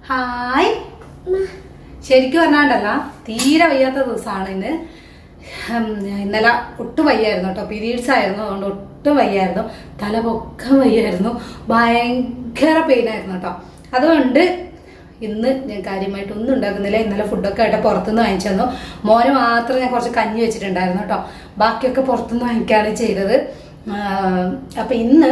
Hi. ശരിക്കും പറഞ്ഞാണ്ടല്ല, തീരെ വയ്യാത്ത ദിവസമാണ് ഇന്ന്. ഇന്നലെ ഒട്ടും വയ്യായിരുന്നു കേട്ടോ, പീരീഡ്സ് ആയിരുന്നു. അതുകൊണ്ട് ഒട്ടും വയ്യായിരുന്നു, തലപൊക്കം വയ്യായിരുന്നു, ഭയങ്കര പെയിൻ ആയിരുന്നു കേട്ടോ. അതുകൊണ്ട് ഇന്ന് ഞാൻ കാര്യമായിട്ടൊന്നും ഉണ്ടാക്കുന്നില്ല. ഇന്നലെ ഫുഡൊക്കെ ആയിട്ട് പുറത്തുനിന്ന് വാങ്ങിച്ചു തന്നു. മോന് മാത്രം ഞാൻ കുറച്ച് കഞ്ഞി വെച്ചിട്ടുണ്ടായിരുന്നു കേട്ടോ, ബാക്കിയൊക്കെ പുറത്തുനിന്ന് വാങ്ങിക്കുകയാണ് ചെയ്തത്. അപ്പം ഇന്ന്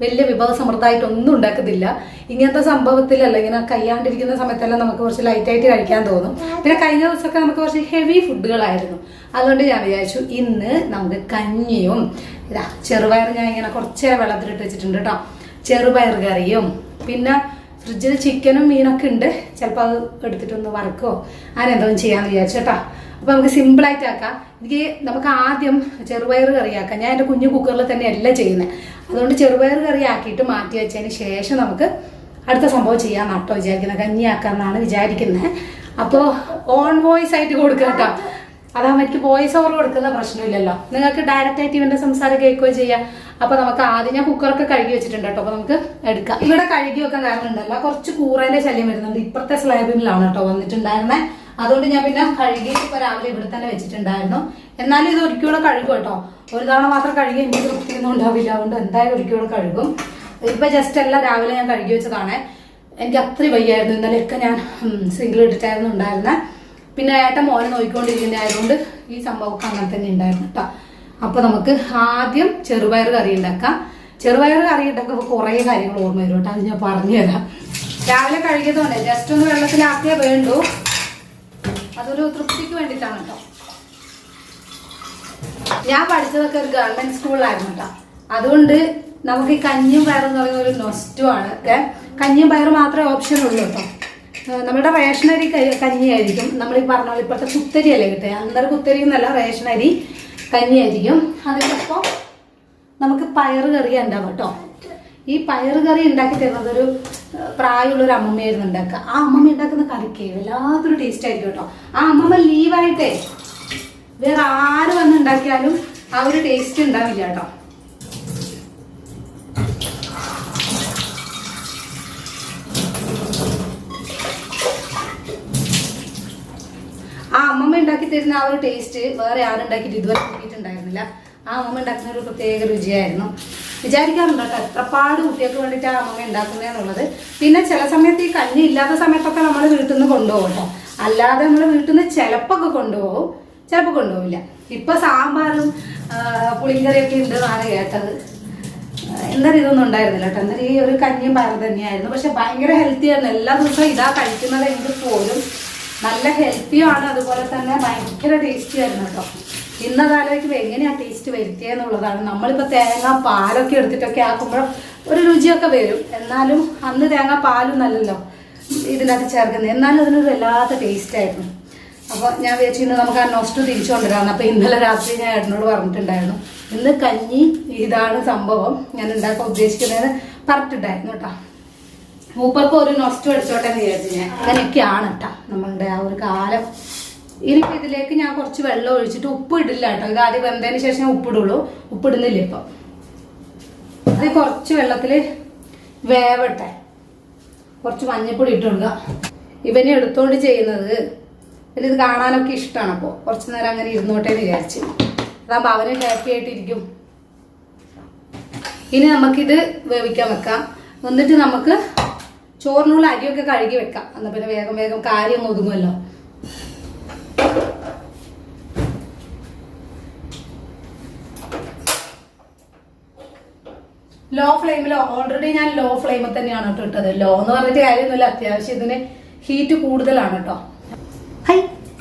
വലിയ വിഭവസമൃദ്ധമായിട്ടൊന്നും ഉണ്ടാക്കുന്നില്ല. ഇങ്ങനത്തെ സംഭവത്തിലല്ല, ഇങ്ങനെ കയ്യാണ്ടിരിക്കുന്ന സമയത്തെല്ലാം നമുക്ക് കുറച്ച് ലൈറ്റായിട്ട് കഴിക്കാൻ തോന്നും. പിന്നെ കഴിഞ്ഞ ദിവസമൊക്കെ നമുക്ക് കുറച്ച് ഹെവി ഫുഡുകളായിരുന്നു. അതുകൊണ്ട് ഞാൻ വിചാരിച്ചു ഇന്ന് നമുക്ക് കഞ്ഞിയും ചെറുപയർ, ഞാൻ ഇങ്ങനെ കുറച്ചേരം വെള്ളത്തിലിട്ട് വെച്ചിട്ടുണ്ട് കേട്ടോ, ചെറുപയർ കറിയും, പിന്നെ ഫ്രിഡ്ജിൽ ചിക്കനും മീനൊക്കെ ഉണ്ട്. ചിലപ്പോൾ അത് എടുത്തിട്ടൊന്ന് വറക്കോ അങ്ങനെ എന്തെങ്കിലും ചെയ്യാമെന്ന് വിചാരിച്ചു കേട്ടോ. അപ്പോൾ നമുക്ക് സിമ്പിളായിട്ട് ആക്കാം. നമുക്ക് ആദ്യം ചെറുപയർ കറിയാക്കാം. ഞാൻ എൻ്റെ കുഞ്ഞു കുക്കറിൽ തന്നെ എല്ലാം ചെയ്യുന്നത്. അതുകൊണ്ട് ചെറുപയർ കറി ആക്കിയിട്ട് മാറ്റി വെച്ചതിന് ശേഷം നമുക്ക് അടുത്ത സംഭവം ചെയ്യാൻ നട്ടോ വിചാരിക്കുന്നത്, കഞ്ഞിയാക്കാമെന്നാണ് വിചാരിക്കുന്നത്. അപ്പോൾ ഓൺ വോയിസ് ആയിട്ട് കൊടുക്കാം കേട്ടോ. അതാകുമ്പോൾ എനിക്ക് വോയിസ് ഓവർ കൊടുക്കുന്ന പ്രശ്നമില്ലല്ലോ, നിങ്ങൾക്ക് ഡയറക്റ്റ് ആയിട്ട് ഇവൻ്റെ സംസാരം കേൾക്കുകയോ ചെയ്യാം. അപ്പോൾ നമുക്ക് ആദ്യം ഞാൻ കുക്കറൊക്കെ കഴുകി വെച്ചിട്ടുണ്ട് കേട്ടോ. അപ്പോൾ നമുക്ക് എടുക്കാം. ഇവിടെ കഴുകി വെക്കാൻ കാരണം ഉണ്ടല്ലോ, കുറച്ച് കൂറേൻ്റെ ശല്യം വരുന്നുണ്ട്. ഇപ്പുറത്തെ സ്ലാബിലാണ് കേട്ടോ വന്നിട്ടുണ്ടായിരുന്നത്. അതുകൊണ്ട് ഞാൻ പിന്നെ കഴുകി ഇപ്പോൾ രാവിലെ ഇവിടെ തന്നെ വെച്ചിട്ടുണ്ടായിരുന്നു. എന്നാലും ഇത് ഒരിക്കലും കഴുകും കേട്ടോ. ഒരു തവണ മാത്രം കഴുകി എനിക്ക് തൃപ്തിയൊന്നും ഉണ്ടാവില്ല. അതുകൊണ്ട് എന്തായാലും ഒരിക്കലും കഴുകും. ഇപ്പം ജസ്റ്റ് എല്ലാം രാവിലെ ഞാൻ കഴുകി വെച്ചതാണ്. എനിക്ക് അത്രയും വയ്യായിരുന്നു. ഇന്നലെയൊക്കെ ഞാൻ സിംഗിൾ ഇട്ടിട്ടായിരുന്നു ഉണ്ടായിരുന്നത്. പിന്നെ ഏട്ടൻ മോനെ നോക്കിക്കൊണ്ടിരിക്കുന്നതായതുകൊണ്ട് ഈ സംഭവമൊക്കെ അങ്ങനെ തന്നെ ഉണ്ടായിരുന്നു കേട്ടോ. അപ്പോൾ നമുക്ക് ആദ്യം ചെറുപയർ കറി ഉണ്ടാക്കാം. ചെറുപയർ കറി ഉണ്ടാക്കുമ്പോൾ കുറേ കാര്യങ്ങൾ ഓർമ്മ വരും കേട്ടോ, അത് ഞാൻ പറഞ്ഞുതരാം. രാവിലെ കഴുകിയതുകൊണ്ട് ജസ്റ്റ് ഒന്ന് വെള്ളത്തിലാക്കിയേ വേണ്ടൂ. അതൊരു തൃപ്തിക്ക് വേണ്ടിയിട്ടാണ് കേട്ടോ. ഞാൻ പഠിച്ചതൊക്കെ ഒരു ഗവൺമെന്റ് സ്കൂളിലായിരുന്നു കേട്ടോ. അതുകൊണ്ട് നമുക്ക് ഈ കഞ്ഞിയും പയറും എന്ന് പറയുന്ന ഒരു നൊസ്റ്റുമാണ്. കഞ്ഞിയും പയറും മാത്രമേ ഓപ്ഷൻ ഉള്ളൂ കേട്ടോ. നമ്മുടെ റേഷനരി കഞ്ഞിയായിരിക്കും. നമ്മൾ ഈ പറഞ്ഞ പോലെ ഇപ്പോഴത്തെ കുത്തരി അല്ലേ കിട്ടുക, അന്നേരം കുത്തരി എന്നല്ല, റേഷനരി കഞ്ഞിയായിരിക്കും. അതിനൊപ്പം നമുക്ക് പയറ് കറി ഉണ്ടാവും കേട്ടോ. ഈ പയറ് കറി ഉണ്ടാക്കി തരുന്നത് ഒരു പ്രായമുള്ളൊരു അമ്മമ്മയായിരുന്നു ഉണ്ടാക്കുക. ആ അമ്മമ്മ ഉണ്ടാക്കുന്ന കറിക്ക് വല്ലാത്തൊരു ടേസ്റ്റ് ആയിരിക്കും കേട്ടോ. ആ അമ്മമ്മ ലീവായിട്ടേ വേറെ ആര് വന്ന് ഉണ്ടാക്കിയാലും ആ ഒരു ടേസ്റ്റ് ഉണ്ടാവില്ല കേട്ടോ. ആ അമ്മമ്മ ഉണ്ടാക്കി തരുന്ന ആ ഒരു ടേസ്റ്റ് വേറെ ആരുണ്ടാക്കിയിട്ട് ഇതുവരെ കൂട്ടിയിട്ടുണ്ടായിരുന്നില്ല. ആ അമ്മമ്മ ഉണ്ടാക്കുന്ന ഒരു പ്രത്യേക രുചിയായിരുന്നു. വിചാരിക്കാറുണ്ട് കേട്ടോ എത്രപ്പാട് കുട്ടികൾക്ക് വേണ്ടിയിട്ട് ആ അമ്മമ്മ ഉണ്ടാക്കുന്നതെന്നുള്ളത്. പിന്നെ ചില സമയത്ത് ഈ കഞ്ഞി ഇല്ലാത്ത സമയത്തൊക്കെ നമ്മൾ വീട്ടിൽ നിന്ന് കൊണ്ടുപോകും കേട്ടോ. അല്ലാതെ നമ്മൾ വീട്ടിൽ നിന്ന് ചിലപ്പോൾ കൊണ്ടുപോകും, ചിലപ്പോൾ കൊണ്ടുപോകില്ല. ഇപ്പം സാമ്പാറും പുളിങ്കറിയൊക്കെ ഉണ്ട് എന്നാണ് കേട്ടത്. എന്തായാലും ഇതൊന്നും ഉണ്ടായിരുന്നില്ല കേട്ടോ. എന്നാലും ഈ ഒരു കഞ്ഞിയും പയർ തന്നെയായിരുന്നു. പക്ഷെ ഭയങ്കര ഹെൽത്തി ആയിരുന്നു. എല്ലാ ദിവസവും ഇതാ കഴിക്കുന്നത് എങ്കിൽ പോലും നല്ല ഹെൽത്തിയാണ്. അതുപോലെ തന്നെ ഭയങ്കര ടേസ്റ്റി ആയിരുന്നു കേട്ടോ. ഇന്നതാലോചിക്കുമ്പോൾ എങ്ങനെയാണ് ടേസ്റ്റ് വരുത്തിയെന്നുള്ളതാണ്. നമ്മളിപ്പോൾ തേങ്ങ പാലൊക്കെ എടുത്തിട്ടൊക്കെ ആക്കുമ്പോൾ ഒരു രുചിയൊക്കെ വരും. എന്നാലും അന്ന് തേങ്ങ പാലും നല്ലല്ലോ ഇതിനകത്ത് ചേർക്കുന്നത്. എന്നാലും അതിനൊരു വല്ലാത്ത ടേസ്റ്റായിരുന്നു. അപ്പോൾ ഞാൻ വിചാരിച്ചു ഇന്ന് നമുക്ക് ആ നൊസ്റ്റു തിരിച്ചു കൊണ്ടുവരാമെന്ന്. അപ്പോൾ ഇന്നലെ രാത്രി ഞാൻ ഏട്ടനോട് പറഞ്ഞിട്ടുണ്ടായിരുന്നു ഇന്ന് കഞ്ഞി ഇതാണ് സംഭവം ഞാൻ ഉണ്ടാക്കാൻ ഉദ്ദേശിക്കുന്നതെന്ന് പറഞ്ഞിട്ടുണ്ടായിരുന്നു കേട്ടോ. മൂപ്പർക്ക് ഒരു നൊസ്റ്റു അടിച്ചോട്ടെ എന്ന് വിചാരിച്ചു ഞാൻ. അങ്ങനെയൊക്കെയാണ് കേട്ടോ നമ്മളുടെ ആ ഒരു കാലം. ഇനിയിപ്പോൾ ഇതിലേക്ക് ഞാൻ കുറച്ച് വെള്ളം ഒഴിച്ചിട്ട് ഉപ്പ് ഇടില്ല കേട്ടോ. ഇത് ആദ്യം വെന്തതിന് ശേഷം ഞാൻ ഉപ്പിടുള്ളൂ. ഉപ്പിടുന്നില്ല ഇപ്പം. അത് കുറച്ച് വെള്ളത്തിൽ വേവട്ടെ. കുറച്ച് മഞ്ഞൾപ്പൊടി ഇട്ട് കൊടുക്കുക. ഇവനെ എടുത്തോണ്ട് ചെയ്യുന്നത് ഇത് കാണാനൊക്കെ ഇഷ്ടമാണ്. അപ്പോൾ കുറച്ച് നേരം അങ്ങനെ ഇരുന്നോട്ടെ എന്ന് വിചാരിച്ച്. അതാകുമ്പോൾ അവന് ഹാപ്പി ആയിട്ടിരിക്കും. ഇനി നമുക്കിത് വേവിക്കാൻ വെക്കാം. എന്നിട്ട് നമുക്ക് ചോറിനുള്ള അരിയൊക്കെ കഴുകി വെക്കാം. എന്നാൽ പിന്നെ വേഗം വേഗം കാര്യം ഒതുങ്ങുമല്ലോ. ലോ ഫ്ലെയിമിലോ ഓൾറെഡി ഞാൻ ലോ ഫ്ലെയിമിൽ തന്നെയാണ് കേട്ടോ ഇട്ടത്. ലോ എന്ന് പറഞ്ഞിട്ട് കാര്യമൊന്നുമില്ല, അത്യാവശ്യം ഇതിന് ഹീറ്റ് കൂടുതലാണ് കേട്ടോ. ഹൈ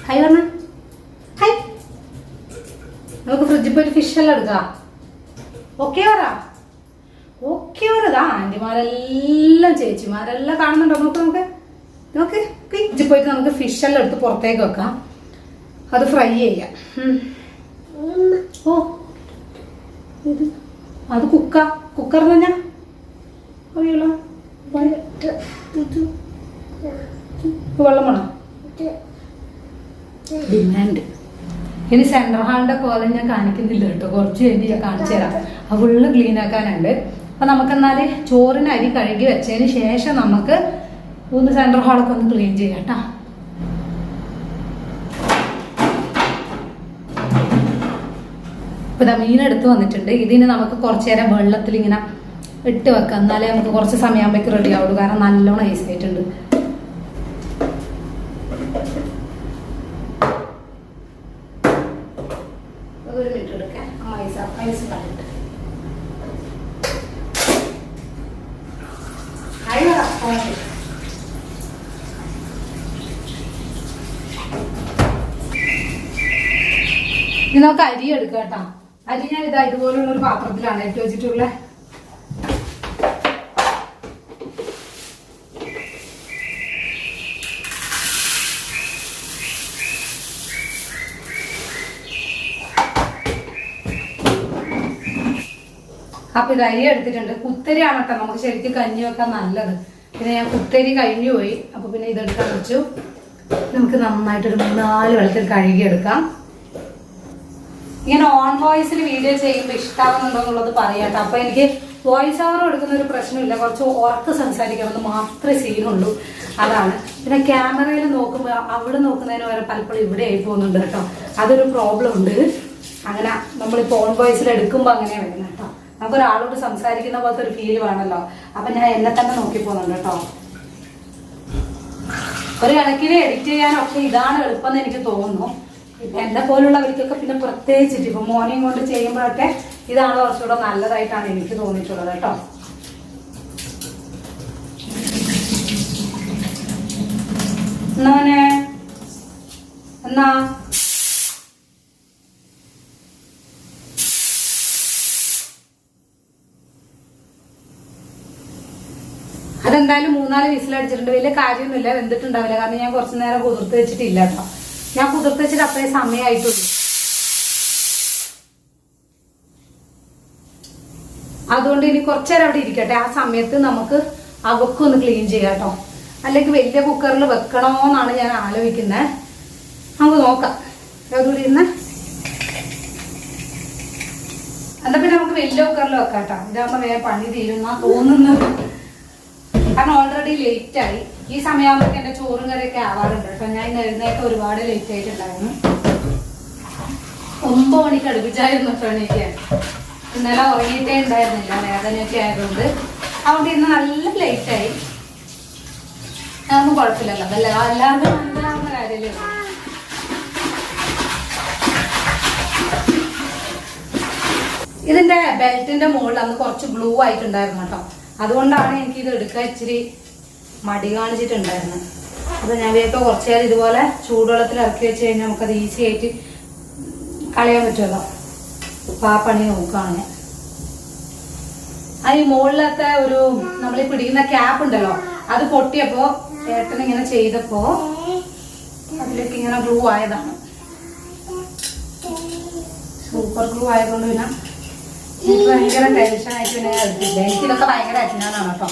ഹൈ പറഞ്ഞ ഹൈ. നമുക്ക് ഫ്രിഡ്ജിൽ പോയിട്ട് ഫിഷ് എല്ലാം എടുക്കാം. ഓക്കെ പറ, ഓക്കെ പറതാ. ആന്റിമാരെല്ലാം ചേച്ചിമാരെല്ലാം കാണുന്നുണ്ടോ? നമുക്ക് നമുക്ക് ഫ്രിഡ്ജിൽ പോയിട്ട് നമുക്ക് ഫിഷ് എല്ലാം എടുത്ത് പുറത്തേക്ക് വെക്കാം. അത് ഫ്രൈ ചെയ്യാം. ഓ ഇത് അത് കുക്കർ തന്നെ അറിയല്ലോ. വെള്ളം വേണോ? ഡിമാൻഡ്. ഇനി സെൻട്രൽ ഹാളിന്റെ കോലം ഞാൻ കാണിക്കുന്നില്ല കേട്ടോ, കുറച്ച് കഴിഞ്ഞ് ഞാൻ കാണിച്ചു തരാം. ആ ഫുള്ള് ക്ലീൻ ആക്കാനുണ്ട്. അപ്പൊ നമുക്കെന്നാല് ചോറിന് അരി കഴുകി വെച്ചതിന് ശേഷം നമുക്ക് ഒന്ന് സെൻട്രൽ ഹാളൊക്കെ ഒന്ന് ക്ലീൻ ചെയ്യാം കേട്ടോ. ഇപ്പൊ ഇതാ മീൻ എടുത്ത് വന്നിട്ടുണ്ട്. ഇതിന് നമുക്ക് കുറച്ചു നേരം വെള്ളത്തിൽ ഇങ്ങനെ ഇട്ട് വെക്കാം, എന്നാലേ നമുക്ക് കുറച്ച് സമയമാകുമ്പോഴേക്ക് റെഡി ആവുള്ളൂ. കാരണം നല്ലോണം ഐസ് ആയിട്ടുണ്ട്. ഒരു മിനിറ്റ് എടുക്കാം. ഐസ് കണ്ടിട്ട് ഇനി നമുക്ക് അരി എടുക്കാം കേട്ടോ. അരി ഞാൻ ഇതാ ഇതുപോലുള്ള ഒരു പാത്രത്തിലാണ് ഇട്ട് വെച്ചിട്ടുള്ളത്. അപ്പൊ ഇത് അരി എടുത്തിട്ടുണ്ട്. കുത്തരിയാണ് കേട്ടോ നമുക്ക് ശരിക്കും കഞ്ഞി വെക്കാൻ നല്ലത്. പിന്നെ ഞാൻ കുത്തരി കഴിഞ്ഞു പോയി. അപ്പൊ പിന്നെ ഇതെടുക്കാൻ വെച്ചു. നമുക്ക് നന്നായിട്ടൊരു 3-4 വെള്ളത്തിൽ കഴുകിയെടുക്കാം. ഇങ്ങനെ ഓൺ വോയിസിൽ വീഡിയോ ചെയ്യുമ്പോൾ ഇഷ്ടാവുന്നുണ്ടോ എന്നുള്ളത് പറയാട്ടോ. അപ്പൊ എനിക്ക് വോയിസ് ഓവർ എടുക്കുന്ന ഒരു പ്രശ്നമില്ല. കുറച്ച് ഉറക്കെ സംസാരിക്കണമെന്ന് മാത്രമേ സീനുള്ളൂ. അതാണ്. പിന്നെ ക്യാമറയിൽ നോക്കുമ്പോൾ അവിടെ നോക്കുന്നതിന് വരെ പലപ്പോഴും ഇവിടെ ആയി പോകുന്നുണ്ട് കേട്ടോ. അതൊരു പ്രോബ്ലം ഉണ്ട്. അങ്ങനെ നമ്മളിപ്പോൾ ഓൺ വോയിസിൽ എടുക്കുമ്പോൾ അങ്ങനെയാണ് വരുന്നത് കേട്ടോ. നമുക്കൊരാളോട് സംസാരിക്കുന്ന പോലത്തെ ഒരു ഫീൽ വേണമല്ലോ. അപ്പൊ ഞാൻ എന്നെ തന്നെ നോക്കി പോകുന്നുണ്ട് കേട്ടോ. ഒരു കണക്കിന് എഡിറ്റ് ചെയ്യാനൊക്കെ ഇതാണ് എളുപ്പം എന്ന് എനിക്ക് തോന്നുന്നു. എന്നെ പോലുള്ളവർക്കൊക്കെ പിന്നെ പ്രത്യേകിച്ചിട്ട് ഇപ്പൊ മോർണിംഗ് കൊണ്ട് ചെയ്യുമ്പോഴൊക്കെ ഇതാണ് കുറച്ചുകൂടെ നല്ലതായിട്ടാണ് എനിക്ക് തോന്നിയിട്ടുള്ളത് കേട്ടോ. എന്നാ എന്നാ അതെന്തായാലും 3-4 വിസിലടിച്ചിട്ടുണ്ട്. വലിയ കാര്യമൊന്നുമില്ല, വെന്തിട്ടുണ്ടാവില്ല. കാരണം ഞാൻ കുറച്ചു നേരം കുതിർത്ത് വെച്ചിട്ടില്ല കേട്ടോ. ഞാൻ കുതിർത്ത് വെച്ചിട്ട് അത്രയും സമയമായിട്ടുള്ളൂ. അതുകൊണ്ട് ഇനി കുറച്ചേരം അവിടെ ഇരിക്കട്ടെ. ആ സമയത്ത് നമുക്ക് അകൊക്കെ ക്ലീൻ ചെയ്യാം കേട്ടോ. അല്ലെങ്കിൽ വലിയ കുക്കറിൽ വെക്കണോന്നാണ് ഞാൻ ആലോചിക്കുന്നത്. നമുക്ക് നോക്കാം അതുകൂടി ഇരുന്ന്. എന്താ പിന്നെ നമുക്ക് വലിയ കുക്കറിൽ വെക്കാം കേട്ടോ. ഇതാകുമ്പോ വേറെ പണി തീരുന്നാ തോന്നുന്നത്. കാരണം ഓൾറെഡി ലേറ്റ് ആയി. ഈ സമയമാകുമ്പോൾ എന്റെ ചോറും കറിയൊക്കെ ആവാറുണ്ട് കേട്ടോ. ഞാൻ എഴുന്നേറ്റ് ഒരുപാട് ലേറ്റ് ആയിട്ടുണ്ടായിരുന്നു. 9 മണിക്ക് അടുപ്പിച്ചായിരുന്നു കേട്ടോ എനിക്ക്. ഇന്നലെ ഉറങ്ങിയിട്ടേ ഉണ്ടായിരുന്നില്ല, വേദനയൊക്കെ ആയതുകൊണ്ട്. അതുകൊണ്ട് ഇന്ന് നല്ല ലേറ്റ് ആയി. അതൊന്നും കുഴപ്പമില്ലല്ലോ. അതല്ല അല്ലാതെ മനസ്സിലാവുന്ന കാര്യമല്ലേ. ഇതിന്റെ ബെൽറ്റിന്റെ മുകളിൽ അന്ന് കുറച്ച് ബ്ലൂ ആയിട്ടുണ്ടായിരുന്നു കേട്ടോ. അതുകൊണ്ടാണ് എനിക്കിത് എടുക്കാൻ ഇച്ചിരി മടി കാണിച്ചിട്ടുണ്ടായിരുന്നത്. അപ്പൊ ഞാൻ വേഗം കുറച്ചു നേരം ഇതുപോലെ ചൂടുവെള്ളത്തിൽ ഇറക്കി വെച്ച് കഴിഞ്ഞാൽ നമുക്കത് ഈസി ആയിട്ട് കളയാൻ പറ്റുമല്ലോ. അപ്പൊ ആ പണി നോക്കുകയാണ് ഞാൻ. ഈ മുകളിലത്തെ ഒരു നമ്മളീ പിടിക്കുന്ന ക്യാപ്പ് ഉണ്ടല്ലോ, അത് പൊട്ടിയപ്പോ ചേട്ടൻ ഇങ്ങനെ ചെയ്തപ്പോ അതിലേക്ക് ഇങ്ങനെ ഗ്ലൂ ആയതാണ്. സൂപ്പർ ഗ്ലൂ ആയതുകൊണ്ട് പിന്നെ എനിക്ക് ഭയങ്കര ടെൻഷനായിട്ട് പിന്നെ എടുത്തില്ല. എനിക്കിതൊക്കെ ഭയങ്കര അജ്ഞാനാണ് കേട്ടോ.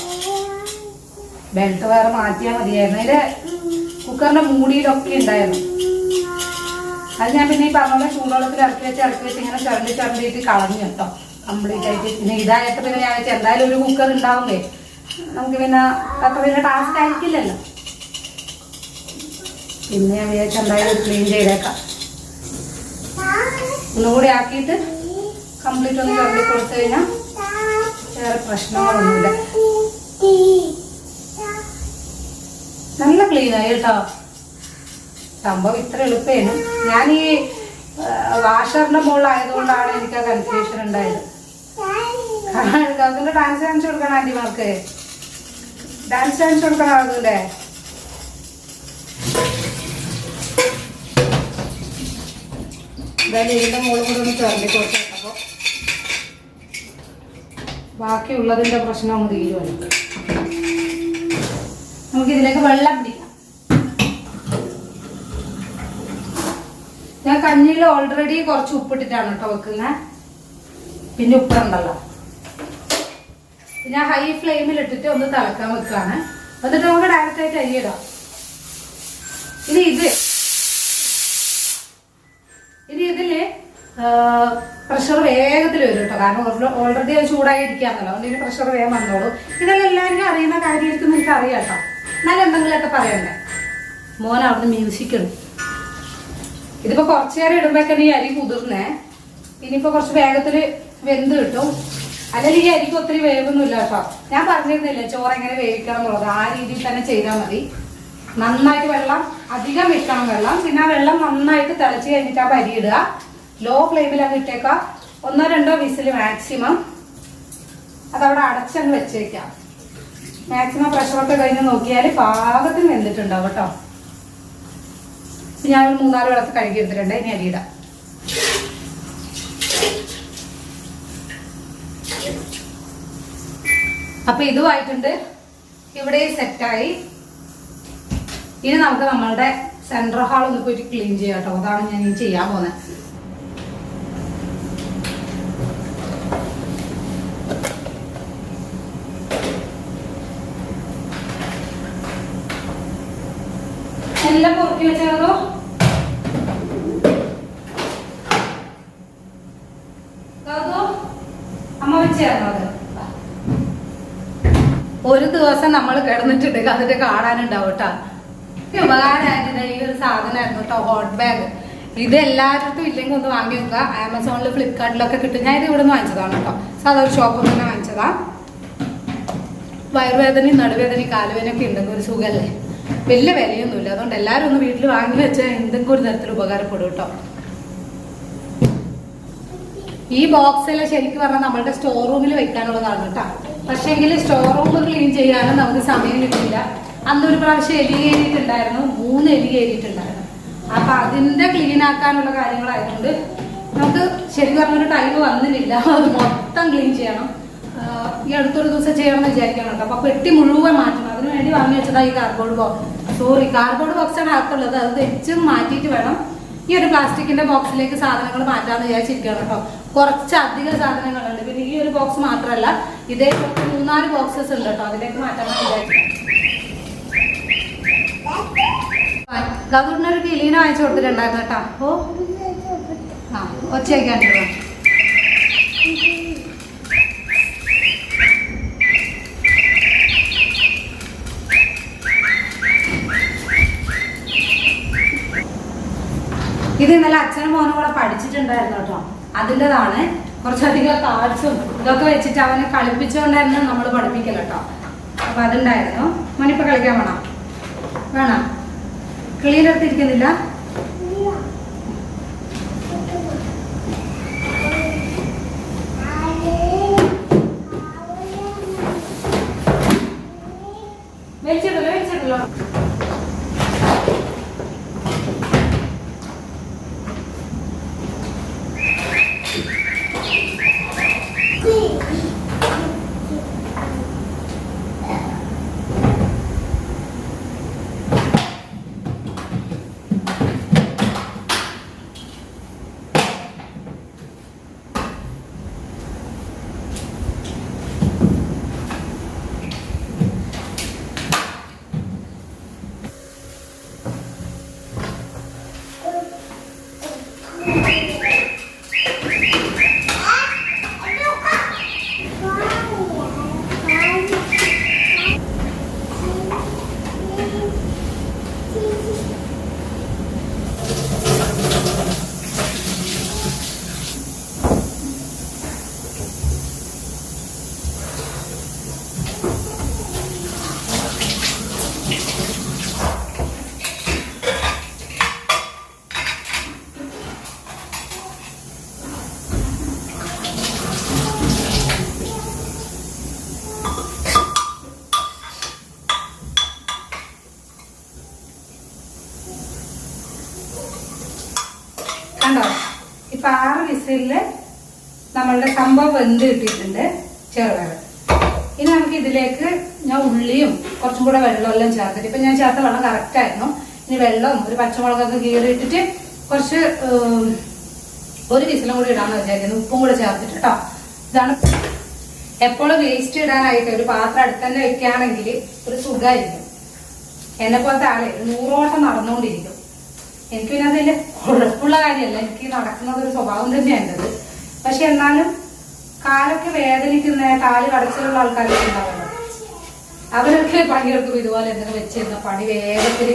ബെൽറ്റ് വേറെ മാറ്റിയാൽ മതിയായിരുന്നു. അതിന്റെ കുക്കറിന്റെ മൂടിയിലൊക്കെ ഉണ്ടായിരുന്നു. അത് ഞാൻ പിന്നെ ഈ പറഞ്ഞ പോലെ ചൂടുവെള്ളത്തിൽ ഇറക്കി വെച്ച് ഇങ്ങനെ ചുരണ്ടിയിട്ട് കളഞ്ഞു കേട്ടോ കംപ്ലീറ്റ് ആയിട്ട്. പിന്നെ ഇതായിട്ട് പിന്നെ ഞാൻ വെച്ചാൽ എന്തായാലും ഒരു കുക്കർ ഉണ്ടാവുമ്പേ നമുക്ക് പിന്നെ അത്ര വലിയ ടാസ്ക് ആയിരിക്കില്ലല്ലോ. പിന്നെ ഞാൻ വിചാരിച്ച എന്തായാലും ക്ലീൻ ചെയ്തേക്കാം. ഒന്നുകൂടി ആക്കിയിട്ട് കംപ്ലീറ്റ് ഒന്ന് ചുരണ്ടി കൊടുത്തു കഴിഞ്ഞാൽ വേറെ പ്രശ്നങ്ങളൊന്നുമില്ല. നല്ല ക്ലീനായി കേട്ടോ. സംഭവം ഇത്ര എളുപ്പമാണ്. ഞാൻ ഈ വാഷറിന്റെ മുകളിലായതുകൊണ്ടാണ് എനിക്ക് ആ കൺഫ്യൂഷൻ ഉണ്ടായത്. അതിന്റെ ഡാൻസ് കാണിച്ചു കൊടുക്കണം ആന്റിമാർക്ക്. ഡാൻസ് കാണിച്ചു കൊടുക്കണം അതിന്റെ. എന്തായാലും ഇതിന്റെ മുകളിൽ കൂടെ ഒന്ന് ചുരണ്ടി കൊടുത്തു. അപ്പൊ ബാക്കിയുള്ളതിന്റെ പ്രശ്നം ഒന്ന് തീരുമല്ലോ. നമുക്ക് ഇതിലേക്ക് വെള്ളം പിടിക്കാം. ഞാൻ കഞ്ഞിയിൽ ഓൾറെഡി കുറച്ച് ഉപ്പിട്ടിട്ടാണ് കേട്ടോ വെക്കുന്നത്. പിന്നെ ഉപ്പുണ്ടല്ലോ. ഞാൻ ഹൈ ഫ്ലെയിമിൽ ഇട്ടിട്ട് ഒന്ന് തിളക്കാൻ വെക്കാണ്. എന്നിട്ട് നമുക്ക് ഡയറക്റ്റ് ആയിട്ട് അരി ഇടാം. ഇനി ഇതില് പ്രഷർ വേഗത്തിൽ വരും കേട്ടോ. കാരണം ഓൾറെഡി അത് ചൂടായി ഇരിക്കാന്നല്ലോ. അതുകൊണ്ട് ഇതിന് പ്രഷർ വേഗം വന്നോളൂ. ഇതെല്ലാം എല്ലാവർക്കും അറിയുന്ന കാര്യമായിരിക്കും. നിങ്ങൾക്ക് അറിയാം കേട്ടോ. എന്നാലും എന്തെങ്കിലുമൊക്കെ പറയണ്ടേ. മോൻ അവിടുന്ന് മ്യൂസിക് ഉണ്ട്. ഇതിപ്പോ കുറച്ചു നേരം ഇടുമ്പോഴേക്കാണ് ഈ അരി കുതിർന്നേ. ഇനിയിപ്പോ കുറച്ച് വേഗത്തിൽ വെന്ത് കിട്ടും. അല്ലെങ്കിൽ ഈ അരിക്ക് ഒത്തിരി വേവൊന്നുമില്ല കേട്ടോ. ഞാൻ പറഞ്ഞിരുന്നില്ലേ ചോറ് എങ്ങനെ വേവിക്കണം എന്നുള്ളത്. ആ രീതിയിൽ തന്നെ ചെയ്താൽ മതി. നന്നായിട്ട് വെള്ളം അധികം വെക്കണം വെള്ളം. പിന്നെ ആ വെള്ളം നന്നായിട്ട് തിളച്ച് കഴിഞ്ഞിട്ട് ആ അരി ഇടുക. ലോ ഫ്ലെയിമിലൊക്കെ ഇട്ടേക്കാം. 1-2 വിസിൽ മാക്സിമം. അതവിടെ അടച്ചങ്ങ് വെച്ചേക്കാം. മാക്സിമം പ്രഷറൊക്കെ കഴിഞ്ഞ് നോക്കിയാൽ പാകത്തിന് വെന്തിട്ടുണ്ടാവും കേട്ടോ. ഞാൻ 3-4 വെള്ളത്തിൽ കഴുകി എടുത്തിട്ടുണ്ട്. ഇനി അരിയിടാം. അപ്പൊ ഇതുമായിട്ടുണ്ട്. ഇവിടെ സെറ്റായി. ഇനി നമുക്ക് നമ്മളുടെ സെൻട്രൽ ഹാൾ ഒന്ന് പോയിട്ട് ക്ലീൻ ചെയ്യാം കേട്ടോ. അതാണ് ഞാൻ ഇനി ചെയ്യാൻ പോകുന്നത്. എല്ലാം പൊറുക്കി വെച്ചോ. അമ്മ വെച്ചായിരുന്നോ അത്? ഒരു ദിവസം നമ്മൾ കിടന്നിട്ടുണ്ട്. അതിട്ട് കാണാനുണ്ടാവും കേട്ടോ. ഉപകാരമായിട്ട് ഈ ഒരു സാധനമായിരുന്നു കേട്ടോ, ഹോട്ട് ബാഗ്. ഇത് എല്ലാവരുടെ ഇല്ലെങ്കിൽ ഒന്ന് വാങ്ങി വെക്കുക. ആമസോണിൽ ഫ്ലിപ്കാർട്ടിലൊക്കെ കിട്ടും. ഞാൻ ഇത് ഇവിടെ നിന്ന് വാങ്ങിച്ചതാണ് കേട്ടോ. സാധാരണ ഷോപ്പിൽ തന്നെ വാങ്ങിച്ചതാ. വയറുവേദനയും നടുവേദനയും കാലുവേദനയൊക്കെ ഉണ്ടെങ്കിൽ ഒരു സുഖമല്ലേ. വലിയ വിലയൊന്നുമില്ല. അതുകൊണ്ട് എല്ലാവരും ഒന്ന് വീട്ടിൽ വാങ്ങി വെച്ചാൽ എന്തെങ്കിലും ഒരു തരത്തിൽ ഉപകാരപ്പെടും കേട്ടോ. ഈ ബോക്സിൽ ശരിക്കും പറഞ്ഞാൽ നമ്മളുടെ സ്റ്റോർ റൂമിൽ വെക്കാനുള്ളതാണ് കേട്ടോ. പക്ഷേങ്കിൽ സ്റ്റോർ റൂം ക്ലീൻ ചെയ്യാനും നമുക്ക് സമയം കിട്ടില്ല. അന്നൊരു പ്രാവശ്യം എലി കയറിയിട്ടുണ്ടായിരുന്നു. 3 എലി കയറിയിട്ടുണ്ടായിരുന്നു. അപ്പൊ അതിന്റെ ക്ലീൻ ആക്കാനുള്ള കാര്യങ്ങളായതുകൊണ്ട് നമുക്ക് ശരിക്കും പറഞ്ഞൊരു ടൈം വന്നിട്ടില്ല. അത് മൊത്തം ക്ലീൻ ചെയ്യണം. ഈ അടുത്തൊരു ദിവസം ചെയ്യണമെന്ന് വിചാരിക്കണം കേട്ടോ. അപ്പൊ പെട്ടി മുഴുവൻ മാറ്റണം. അതിന് വേണ്ടി വാങ്ങി വെച്ചതാ ഈ കാർഡ്ബോർഡ് ബോക്സാണ് അകത്തുള്ളത്. അത് തെച്ചും മാറ്റിയിട്ട് വേണം ഈ ഒരു പ്ലാസ്റ്റിക്കിന്റെ ബോക്സിലേക്ക് സാധനങ്ങൾ മാറ്റാന്ന് വിചാരിച്ചിരിക്കണം കേട്ടോ. കുറച്ചധികം സാധനങ്ങളുണ്ട്. പിന്നെ ഈ ഒരു ബോക്സ് മാത്രമല്ല, ഇതേപോലത്തെ 3-4 ബോക്സസ് ഉണ്ട് കേട്ടോ. അതിലേക്ക് മാറ്റാമെന്ന് വിചാരിക്കണം. ഗൗറിനൊരു കിലീനെ വാങ്ങിച്ചു കൊടുത്തിട്ടുണ്ടായിരുന്നു കേട്ടോ. ഓ ആ ഒച്ചയ്ക്കാണ്ട് ഇത് ഇന്നലെ അച്ഛനും മോനും കൂടെ പഠിച്ചിട്ടുണ്ടായിരുന്നു കേട്ടോ. അതിൻ്റെതാണ്. കുറച്ചധികം കാർഡ്സും ഇതൊക്കെ വെച്ചിട്ട് അവനെ കളിപ്പിച്ചുകൊണ്ടായിരുന്നു നമ്മൾ പഠിപ്പിക്കൽ കേട്ടോ. അപ്പൊ അതുണ്ടായിരുന്നു. മോനിപ്പോ കളിക്കാൻ വേണം ക്ലീൻ എടുത്തിരിക്കുന്നില്ല. വലിച്ചിടല്ലോ. കണ്ടോ? ഇപ്പൊ 6 വിസിലില് നമ്മളുടെ സംഭവം വെന്ത് കിട്ടിയിട്ടുണ്ട്. ചെറുപയർ. ഇനി നമുക്ക് ഇതിലേക്ക് ഞാൻ ഉള്ളിയും കുറച്ചും കൂടെ വെള്ളമെല്ലാം ചേർത്തിട്ട്, ഇപ്പൊ ഞാൻ ചേർത്ത വെള്ളം കറക്റ്റ് ആയിരുന്നു. ഇനി വെള്ളവും ഒരു പച്ചമുളകൊക്കെ കീറിയിട്ടിട്ട് കുറച്ച് 1 വിസിലും കൂടി ഇടാന്ന് വിചാരിക്കുന്നു. ഉപ്പും കൂടെ ചേർത്തിട്ട് കേട്ടോ. ഇതാണ് എപ്പോഴും വേസ്റ്റ് ഇടാനായിട്ട് ഒരു പാത്രം അടുത്ത് തന്നെ വെക്കുകയാണെങ്കിൽ ഒരു സുഖമായിരിക്കും. എന്നെ പോലത്തെ ആളെ 100 ഓട്ടം നടന്നുകൊണ്ടിരിക്കും. എനിക്ക് പിന്നെ അതിന്റെ കുഴപ്പമുള്ള കാര്യമല്ല. എനിക്ക് നടക്കുന്നത് ഒരു സ്വഭാവം തന്നെയാണ് അത്. പക്ഷെ എന്നാലും കാലൊക്കെ വേദനിക്കുന്ന കാല് കടച്ചിലുള്ള ആൾക്കാരൊക്കെ ഉണ്ടാവുമല്ലോ. അവരൊക്കെ പണിയെടുക്കും ഇതുപോലെ എന്തെങ്കിലും വെച്ചിരുന്ന പണി വേഗത്തിൽ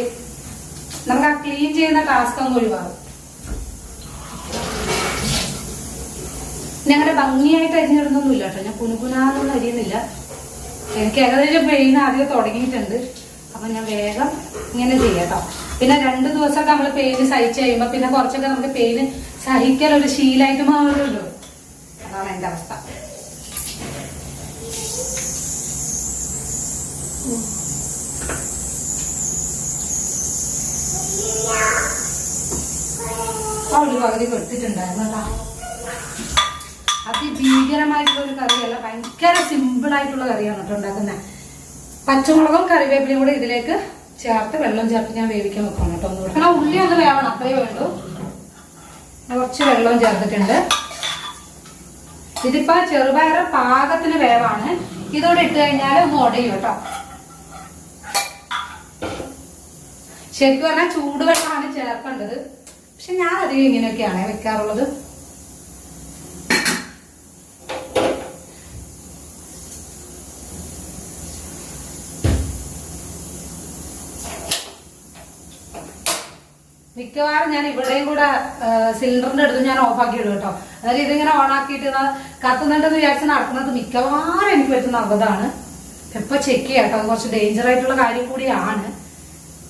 നമുക്ക് ആ ക്ലീൻ ചെയ്യുന്ന ടാസ്ക് അങ്ങ് ഒഴിവാകും. ഞങ്ങളുടെ ഭംഗിയായിട്ട് അരിഞ്ഞിടുന്നൊന്നുമില്ല കേട്ടോ, ഞാൻ കുനുകുനാന്നൊന്നും അരിയുന്നില്ല. എനിക്ക് ഏകദേശം പെയിൻ ആദ്യം തുടങ്ങിയിട്ടുണ്ട്. അപ്പൊ ഞാൻ വേഗം ഇങ്ങനെ ചെയ്യാം കേട്ടോ. പിന്നെ 2 ദിവസമൊക്കെ നമ്മൾ പെയിന് സഹിച്ച് കഴിയുമ്പോ പിന്നെ കുറച്ചൊക്കെ നമുക്ക് പെയിന് സഹിക്കാൻ ഒരു ശീലമായിട്ട് മാറുമല്ലോ. അതാണ് എന്റെ അവസ്ഥ. ഒരു പകുതി കൊടുത്തിട്ടുണ്ടായിരുന്നു കേട്ടോ. അതിഭീകരമായിട്ടുള്ള ഒരു കറിയല്ല, ഭയങ്കര സിമ്പിൾ ആയിട്ടുള്ള കറിയാണ് കേട്ടോ ഉണ്ടാക്കുന്നത്. പച്ചമുളകും കറിവേപ്പിലയും കൂടെ ഇതിലേക്ക് ചേർത്ത് വെള്ളം ചേർത്ത് ഞാൻ വേവിക്കാൻ വെക്കണം കേട്ടോ. ഒന്നുകൂടെ കാരണം ഉള്ളി ഒന്ന് വേവണം, അത്രയേ വേണ്ടൂ. കുറച്ച് വെള്ളവും ചേർത്തിട്ടുണ്ട്. ഇതിപ്പോ ചെറുപയർ പാകത്തിന് വേവാണ്. ഇതോടെ ഇട്ട് കഴിഞ്ഞാൽ ഒന്ന് ഉടയും കേട്ടോ. ശരിക്കും പറഞ്ഞാൽ ചൂടുവെള്ളമാണ് ചേർക്കേണ്ടത്. പക്ഷെ ഞാൻ അധികം ഇങ്ങനെയൊക്കെയാണ് വെക്കാറുള്ളത്. മിക്കവാറും ഞാൻ ഇവിടെയും കൂടെ സിലിണ്ടറിന്റെ അടുത്ത് ഞാൻ ഓഫാക്കി ഇടും കേട്ടോ. അതായത് ഇതിങ്ങനെ ഓണാക്കിയിട്ട് കത്തുന്നുണ്ടെന്ന് വിചാരിച്ച് നടക്കുന്നത് മിക്കവാറും എനിക്ക് പറ്റുന്ന അബദ്ധമാണ്. എപ്പൊ ചെക്ക് ചെയ്യാം കേട്ടോ, അത് കുറച്ച് ഡേഞ്ചർ ആയിട്ടുള്ള കാര്യം കൂടിയാണ്.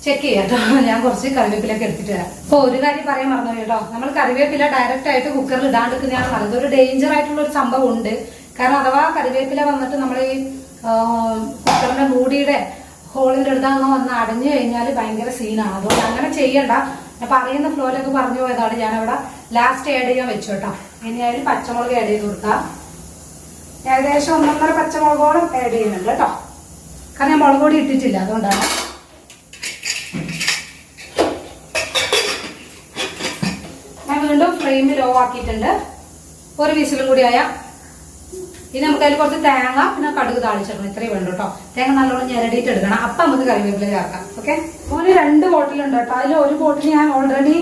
ചെക്ക് ചെയ്യാം കേട്ടോ. ഞാൻ കുറച്ച് കറിവേപ്പിലൊക്കെ എടുത്തിട്ട് വരാം. അപ്പൊ ഒരു കാര്യം പറയാൻ മറന്നു കേട്ടോ, നമ്മൾ കറിവേപ്പില ഡയറക്റ്റ് ആയിട്ട് കുക്കറിൽ ഇടാണ്ടിരിക്കുന്നതാണ് നല്ലത്. ഒരു ഡേഞ്ചർ ആയിട്ടുള്ള ഒരു സംഭവം ഉണ്ട്. കാരണം അഥവാ കറിവേപ്പില വന്നിട്ട് നമ്മൾ ഈ കുക്കറിന്റെ മൂടിയുടെ ഹോളിന്റെ അടുത്തങ്ങ് വന്ന് അടഞ്ഞു കഴിഞ്ഞാൽ ഭയങ്കര സീനാണ്. അതുകൊണ്ട് അങ്ങനെ ചെയ്യണ്ട. ഞാൻ പറയുന്ന ഫ്ലോയിലൊക്കെ പറഞ്ഞു പോയതാണ്. ഞാനവിടെ ലാസ്റ്റ് ആഡ് ചെയ്യാൻ വെച്ചു കേട്ടോ. ഇനി അതിൽ പച്ചമുളക് ആഡ് ചെയ്ത് കൊടുക്കാം. ഏകദേശം 1.5 പച്ചമുളകോളം ആഡ് ചെയ്യുന്നുണ്ട് കേട്ടോ. കാരണം ഞാൻ മുളക് പൊടി ഇട്ടിട്ടില്ല, അതുകൊണ്ടാണ്. ഞാൻ വീണ്ടും ഫ്ലെയിം ലോ ആക്കിയിട്ടുണ്ട്. ഒരു വിസിലും കൂടി ആയ ഇനി നമുക്ക് അതിൽ കുറച്ച് തേങ്ങ പിന്നെ കടുക് താളിച്ചിടണം. ഇത്രയും വേണ്ട കേട്ടോ. തേങ്ങ നല്ലോണം ഞെരടിയിട്ട് എടുക്കണം. അപ്പൊ നമുക്ക് കറിവേപ്പില ചേർക്കാം. ഓക്കെ. മോന് 2 ബോട്ടിലുണ്ട് കേട്ടോ. അതിൽ ഒരു ബോട്ടിൽ ഞാൻ ഓൾറെഡി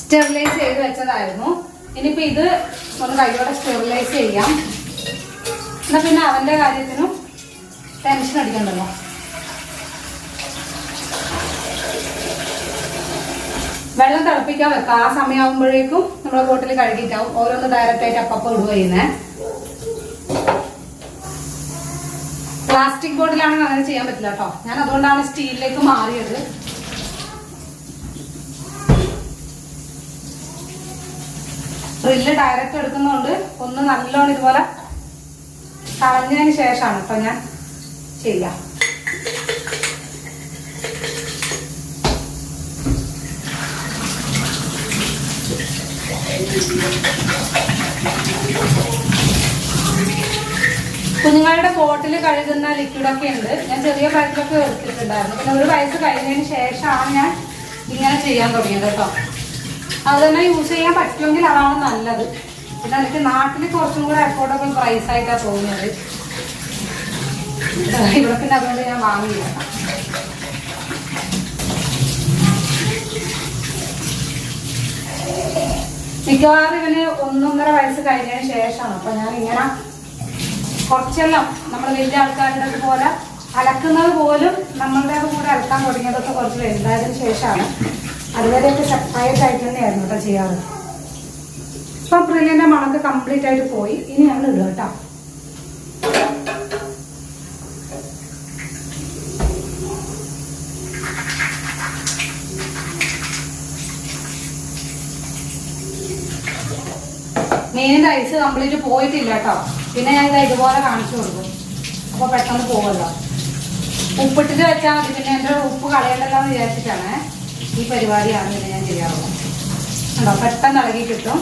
സ്റ്റെറിലൈസ് ചെയ്ത് വെച്ചതായിരുന്നു. ഇനിയിപ്പോ ഇത് ഒന്ന് കൈയോടെ സ്റ്റെറിലൈസ് ചെയ്യാം. എന്നാ പിന്നെ അവന്റെ കാര്യത്തിനും ടെൻഷൻ അടിക്കണ്ടല്ലോ. വെള്ളം തിളപ്പിക്കാൻ വെക്കാം. ആ സമയമാകുമ്പോഴേക്കും നമ്മളെ ബോട്ടിൽ കഴുകിയിട്ടാവും. ഓരോന്ന് ഡയറക്റ്റ് ആയിട്ട് അപ്പം ഇടുക ചെയ്യുന്നേ. പ്ലാസ്റ്റിക് ബോട്ടിലാണെങ്കിൽ അങ്ങനെ ചെയ്യാൻ പറ്റില്ല കേട്ടോ. ഞാൻ അതുകൊണ്ടാണ് സ്റ്റീലിലേക്ക് മാറിയത്. ഡ്രില്ല് ഡയറക്റ്റ് എടുക്കുന്നതുകൊണ്ട് ഒന്ന് നല്ലോണം ഇതുപോലെ കളഞ്ഞതിന് ശേഷമാണ് കേട്ടോ ഞാൻ ചെയ്യാം. കുഞ്ഞുങ്ങളുടെ ബോട്ടിൽ കഴുകുന്ന ലിക്വിഡൊക്കെ ഉണ്ട്. ഞാൻ ചെറിയ പ്രായത്തിലൊക്കെ എടുത്തിട്ടുണ്ടായിരുന്നു. പിന്നെ 1 വയസ്സ് കഴിഞ്ഞതിന് ശേഷമാണ് ഞാൻ ഇങ്ങനെ ചെയ്യാൻ തുടങ്ങിയത് കേട്ടോ. അത് തന്നെ യൂസ് ചെയ്യാൻ പറ്റുമെങ്കിൽ അതാണ് നല്ലത്. പിന്നെ എനിക്ക് നാട്ടിൽ കുറച്ചും കൂടെ അഫോർഡബിൾ പ്രൈസ് ആയിട്ടാണ് തോന്നുന്നത്. ഇവിടെ പിന്നെ അതുകൊണ്ട് ഞാൻ വാങ്ങിയില്ല. മിക്കവാറും ഇവന് 1.5 വയസ്സ് കഴിഞ്ഞതിന് ശേഷമാണ്. അപ്പൊ ഞാൻ ഇങ്ങനെ കുറച്ചെല്ലാം നമ്മൾ വലിയ ആൾക്കാരുടെ പോലെ അലക്കുന്നത് പോലും നമ്മളുടെ കൂടെ അലക്കാൻ തുടങ്ങിയതൊക്കെ കുറച്ച് വലുതായതിനു ശേഷമാണ്. അതുവരെയൊക്കെ സെപ്പറേറ്റ് ആയിട്ട് തന്നെയായിരുന്നു കേട്ടോ ചെയ്യാറ്. ഇപ്പം പ്രില്ലിന്റെ മണക്ക് കംപ്ലീറ്റ് ആയിട്ട് പോയി. ഇനി ഞങ്ങൾ ഇടുക കേട്ടോ. മീനിന്റെ ഐസ് കംപ്ലീറ്റ് പോയിട്ടില്ല കേട്ടോ. പിന്നെ ഞാൻ ഇത് ഇതുപോലെ കാണിച്ചു കൊടുക്കും. അപ്പൊ പെട്ടെന്ന് പോകുമല്ലോ. ഉപ്പിട്ടിട്ട് വെച്ചാൽ മതി. പിന്നെ എൻ്റെ ഉപ്പ് കളയണ്ടല്ലോ എന്ന് വിചാരിച്ചിട്ടാണ് ഈ പരിപാടിയാണ് പിന്നെ ഞാൻ ചെയ്യാറുള്ളത്. ഉണ്ടോ, പെട്ടെന്ന് ഇളകി കിട്ടും.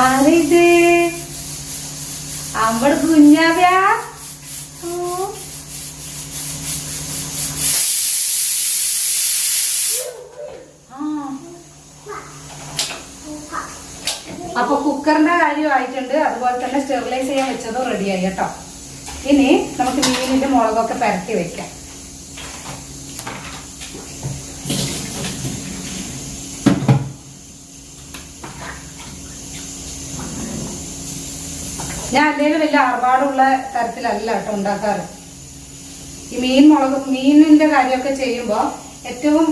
ആരിത് അവിടെ കുഞ്ഞാവ്യാ അപ്പൊ കുക്കറിന്റെ കാര്യമായിട്ടുണ്ട്. അതുപോലെ തന്നെ സ്റ്റെറിലൈസ് ചെയ്യാൻ വെച്ചതും റെഡിയായി കേട്ടോ. ഇനി നമുക്ക് മീനിന്റെ മുളകൊക്കെ പുരട്ടി വെക്കാം. ഞാൻ എന്തെങ്കിലും വലിയ ആർഭാടുള്ള തരത്തിലല്ല കേട്ടോ ഉണ്ടാക്കാറ്. ഈ മീനിന്റെ കാര്യമൊക്കെ ചെയ്യുമ്പോൾ ഏറ്റവും